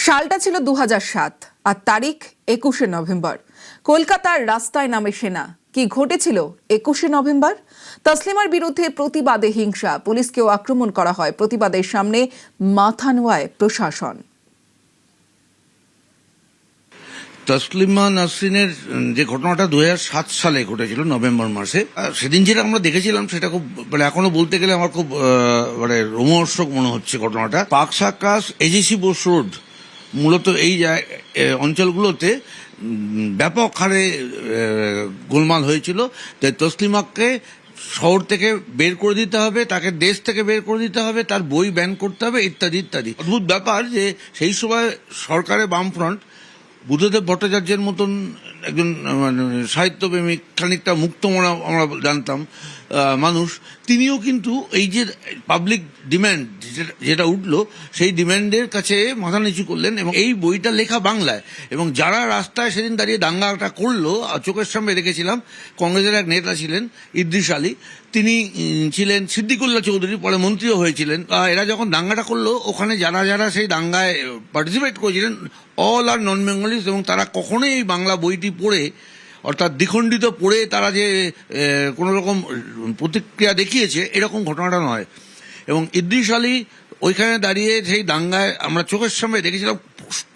সালটা ছিল 2007 আর তারিখ 21শে নভেম্বর। কলকাতার রাস্তায় নামে সেনা। কি ঘটেছিল 21শে নভেম্বর? তসলিমার বিরুদ্ধে প্রতিবাদে হিংসা, পুলিশকেও আক্রমণ করা হয়। প্রতিবাদের সামনে মাথা নোয়ায় প্রশাসন। তসলিমা নাসরিনের যে ঘটনাটা 2007 সালে ঘটেছিল নভেম্বর মাসে, সেদিন যেটা আমরা দেখেছিলাম সেটা খুব এখনো বলতে গেলে আমার খুব রোমহর্ষক মনে হচ্ছে ঘটনাটা। পার্ক সার্কাস, এজিসি বোস রোড, মূলত এই অঞ্চলগুলোতে ব্যাপক হারে গোলমাল হয়েছিল। তাই তসলিমাকে শহর থেকে বের করে দিতে হবে, তাকে দেশ থেকে বের করে দিতে হবে, তার বই ব্যান করতে হবে, ইত্যাদি ইত্যাদি। অদ্ভুত ব্যাপার যে সেই সময় সরকারের বামফ্রন্ট বুদ্ধদেব ভট্টাচার্যের মতন একজন সাহিত্যপ্রেমিক, খানিকটা মুক্তমনা আমরা জানতাম মানুষ, তিনিও কিন্তু এই যে পাবলিক ডিম্যান্ড যেটা উঠলো সেই ডিম্যান্ডের কাছে মাথা নিচু করলেন এবং এই বইটা লেখা বাংলায়। এবং যারা রাস্তায় সেদিন দাঁড়িয়ে দাঙ্গাটা করলো, চোখের সামনে দেখেছিলাম, কংগ্রেসের এক নেতা ছিলেন ইদ্রিস আলী, তিনি ছিলেন সিদ্দিকুল্লাহ চৌধুরী, পরে মন্ত্রীও হয়েছিলেন। এরা যখন দাঙ্গাটা করলো, ওখানে যারা যারা সেই দাঙ্গায় পার্টিসিপেট করেছিলেন অল আর নন বেঙ্গলিজ, এবং তারা কখনোই এই বাংলা বইটি পড়ে, অর্থাৎ দ্বিখণ্ডিত পড়ে তারা যে কোনো রকম প্রতিক্রিয়া দেখিয়েছে, এরকম ঘটনাটা নয়। এবং ইদ্রিস আলী ওইখানে দাঁড়িয়ে সেই দাঙ্গায় আমরা চোখের সামনে দেখেছিলাম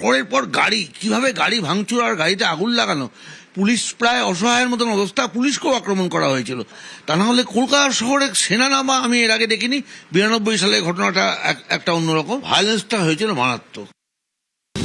পরের পর গাড়ি, কিভাবে গাড়ি ভাঙচুর আর গাড়িতে আগুন লাগানো, পুলিশ প্রায় অসহায়ের মতন অবস্থা, পুলিশকেও আক্রমণ করা হয়েছিল। তা না হলে কলকাতা শহরে সেনা নামা আমি এর আগে দেখিনি। 92 সালে ঘটনাটা একটা অন্যরকম, ভায়োলেন্সটা হয়েছিল মারাত্মক।